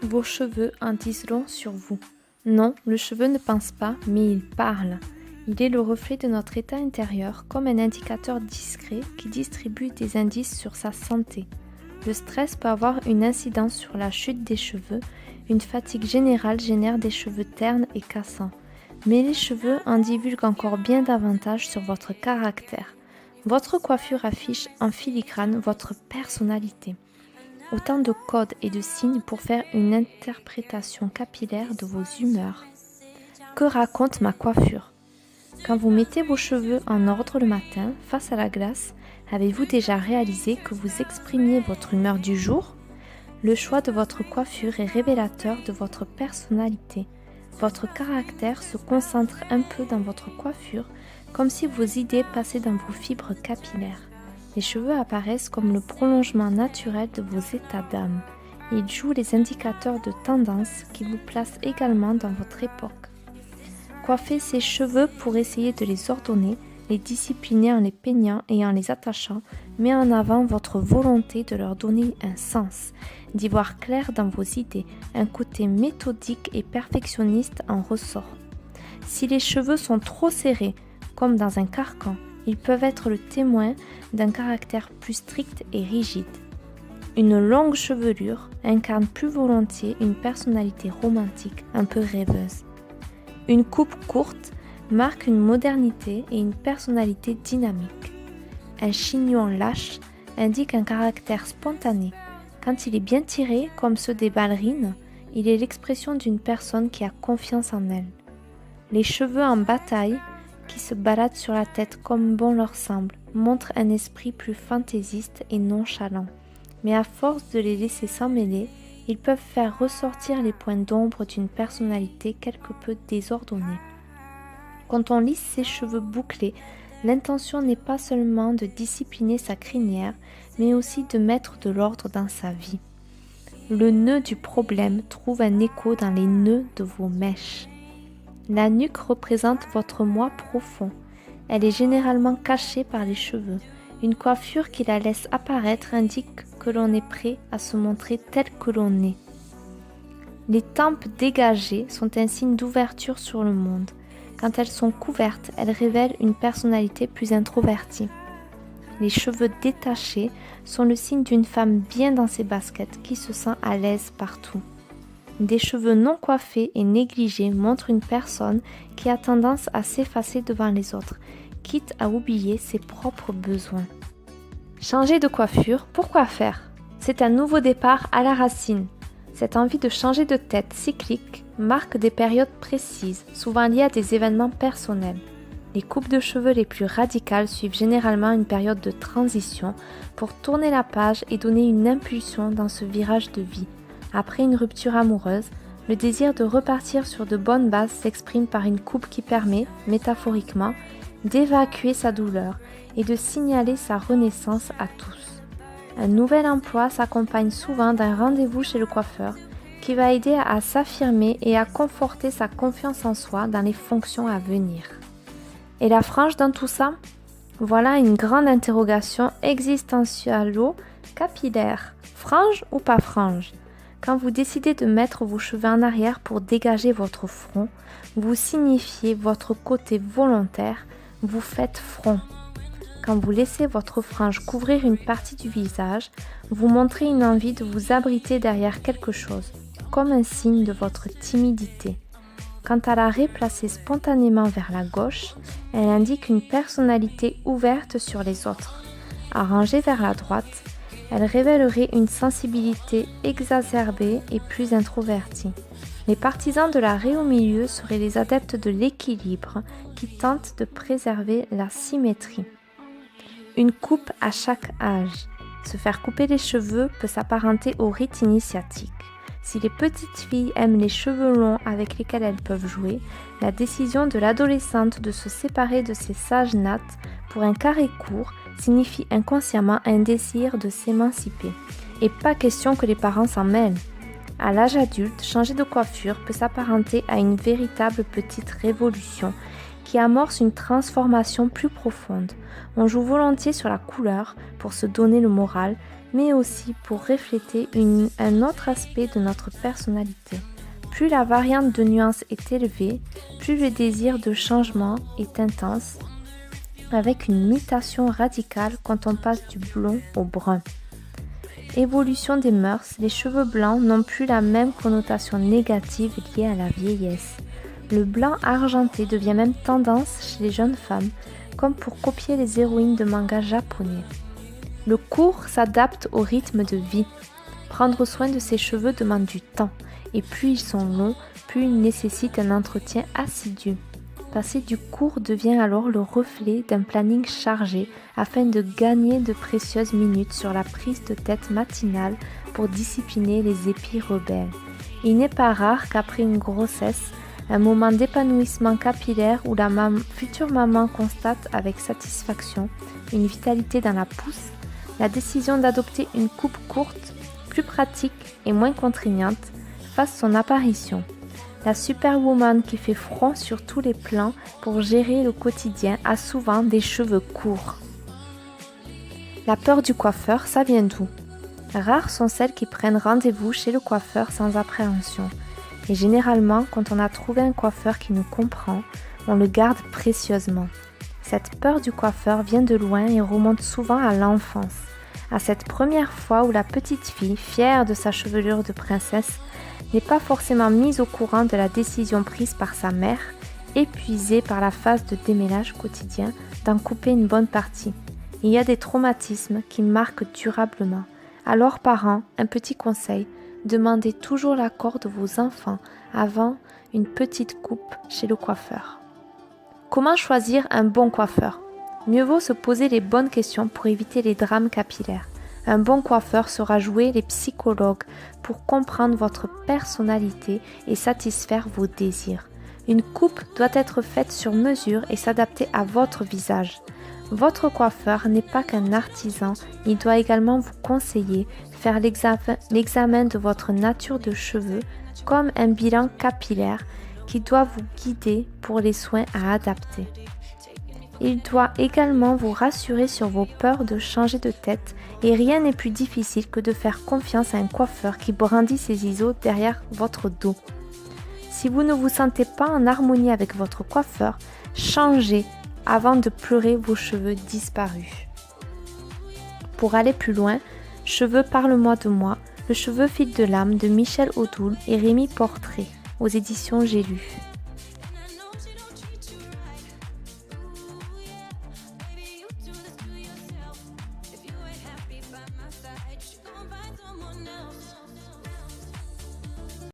Vos cheveux en disent long sur vous. Non, le cheveu ne pense pas, mais il parle. Il est le reflet de notre état intérieur, comme un indicateur discret qui distribue des indices sur sa santé. Le stress peut avoir une incidence sur la chute des cheveux. Une fatigue générale génère des cheveux ternes et cassants. Mais les cheveux en divulguent encore bien davantage sur votre caractère. Votre coiffure affiche en filigrane votre personnalité. Autant de codes et de signes pour faire une interprétation capillaire de vos humeurs. Que raconte ma coiffure? Quand vous mettez vos cheveux en ordre le matin, face à la glace, avez-vous déjà réalisé que vous exprimiez votre humeur du jour? Le choix de votre coiffure est révélateur de votre personnalité. Votre caractère se concentre un peu dans votre coiffure, comme si vos idées passaient dans vos fibres capillaires. Les cheveux apparaissent comme le prolongement naturel de vos états d'âme. Ils jouent les indicateurs de tendance qui vous placent également dans votre époque. Coiffez ses cheveux pour essayer de les ordonner, les discipliner en les peignant et en les attachant, met en avant votre volonté de leur donner un sens, d'y voir clair dans vos idées, un côté méthodique et perfectionniste en ressort. Si les cheveux sont trop serrés, comme dans un carcan, ils peuvent être le témoin d'un caractère plus strict et rigide. Une longue chevelure incarne plus volontiers une personnalité romantique, un peu rêveuse. Une coupe courte marque une modernité et une personnalité dynamique. Un chignon lâche indique un caractère spontané. Quand il est bien tiré, comme ceux des ballerines, il est l'expression d'une personne qui a confiance en elle. Les cheveux en bataille, qui se baladent sur la tête comme bon leur semble, montrent un esprit plus fantaisiste et nonchalant. Mais à force de les laisser s'emmêler, ils peuvent faire ressortir les points d'ombre d'une personnalité quelque peu désordonnée. Quand on lisse ses cheveux bouclés, l'intention n'est pas seulement de discipliner sa crinière, mais aussi de mettre de l'ordre dans sa vie. Le nœud du problème trouve un écho dans les nœuds de vos mèches. La nuque représente votre moi profond. Elle est généralement cachée par les cheveux. Une coiffure qui la laisse apparaître indique que l'on est prêt à se montrer tel que l'on est. Les tempes dégagées sont un signe d'ouverture sur le monde. Quand elles sont couvertes, elles révèlent une personnalité plus introvertie. Les cheveux détachés sont le signe d'une femme bien dans ses baskets qui se sent à l'aise partout. Des cheveux non coiffés et négligés montrent une personne qui a tendance à s'effacer devant les autres, quitte à oublier ses propres besoins. Changer de coiffure, pourquoi faire? C'est un nouveau départ à la racine. Cette envie de changer de tête cyclique marque des périodes précises, souvent liées à des événements personnels. Les coupes de cheveux les plus radicales suivent généralement une période de transition pour tourner la page et donner une impulsion dans ce virage de vie. Après une rupture amoureuse, le désir de repartir sur de bonnes bases s'exprime par une coupe qui permet, métaphoriquement, d'évacuer sa douleur et de signaler sa renaissance à tous. Un nouvel emploi s'accompagne souvent d'un rendez-vous chez le coiffeur qui va aider à s'affirmer et à conforter sa confiance en soi dans les fonctions à venir. Et la frange dans tout ça? Voilà une grande interrogation existentialo-capillaire. Frange ou pas frange? Quand vous décidez de mettre vos cheveux en arrière pour dégager votre front, vous signifiez votre côté volontaire, vous faites front. Quand vous laissez votre frange couvrir une partie du visage, vous montrez une envie de vous abriter derrière quelque chose, comme un signe de votre timidité. Quant à l'arrêt placé spontanément vers la gauche, elle indique une personnalité ouverte sur les autres. Arrangée vers la droite, elle révélerait une sensibilité exacerbée et plus introvertie. Les partisans de l'arrêt au milieu seraient les adeptes de l'équilibre qui tentent de préserver la symétrie. Une coupe à chaque âge. Se faire couper les cheveux peut s'apparenter au rite initiatique. Si les petites filles aiment les cheveux longs avec lesquels elles peuvent jouer, la décision de l'adolescente de se séparer de ses sages nattes pour un carré court signifie inconsciemment un désir de s'émanciper. Et pas question que les parents s'en mêlent. À l'âge adulte, changer de coiffure peut s'apparenter à une véritable petite révolution qui amorce une transformation plus profonde. On joue volontiers sur la couleur pour se donner le moral, mais aussi pour refléter un autre aspect de notre personnalité. Plus la variante de nuances est élevée, plus le désir de changement est intense, avec une mutation radicale quand on passe du blond au brun. Évolution des mœurs, les cheveux blancs n'ont plus la même connotation négative liée à la vieillesse. Le blanc argenté devient même tendance chez les jeunes femmes, comme pour copier les héroïnes de manga japonais. Le court s'adapte au rythme de vie. Prendre soin de ses cheveux demande du temps, et plus ils sont longs, plus ils nécessitent un entretien assidu. Passer du court devient alors le reflet d'un planning chargé afin de gagner de précieuses minutes sur la prise de tête matinale pour discipliner les épis rebelles. Il n'est pas rare qu'après une grossesse, un moment d'épanouissement capillaire où la future maman constate avec satisfaction une vitalité dans la pousse, la décision d'adopter une coupe courte, plus pratique et moins contraignante, fasse son apparition. La superwoman qui fait front sur tous les plans pour gérer le quotidien a souvent des cheveux courts. La peur du coiffeur, ça vient d'où? Rares sont celles qui prennent rendez-vous chez le coiffeur sans appréhension. Et généralement, quand on a trouvé un coiffeur qui nous comprend, on le garde précieusement. Cette peur du coiffeur vient de loin et remonte souvent à l'enfance, à cette première fois où la petite fille, fière de sa chevelure de princesse, n'est pas forcément mise au courant de la décision prise par sa mère, épuisée par la phase de démêlage quotidien, d'en couper une bonne partie. Il y a des traumatismes qui marquent durablement. Alors parents, un petit conseil, demandez toujours l'accord de vos enfants avant une petite coupe chez le coiffeur. Comment choisir un bon coiffeur? Mieux vaut se poser les bonnes questions pour éviter les drames capillaires. Un bon coiffeur saura jouer les psychologues pour comprendre votre personnalité et satisfaire vos désirs. Une coupe doit être faite sur mesure et s'adapter à votre visage. Votre coiffeur n'est pas qu'un artisan, il doit également vous conseiller, faire l'examen de votre nature de cheveux comme un bilan capillaire qui doit vous guider pour les soins à adapter. Il doit également vous rassurer sur vos peurs de changer de tête et rien n'est plus difficile que de faire confiance à un coiffeur qui brandit ses ISO derrière votre dos. Si vous ne vous sentez pas en harmonie avec votre coiffeur, changez avant de pleurer vos cheveux disparus. Pour aller plus loin, Cheveux parle-moi de moi, Le cheveu fil de l'âme de Michel Odoul et Rémi Portrait aux éditions J'ai lu.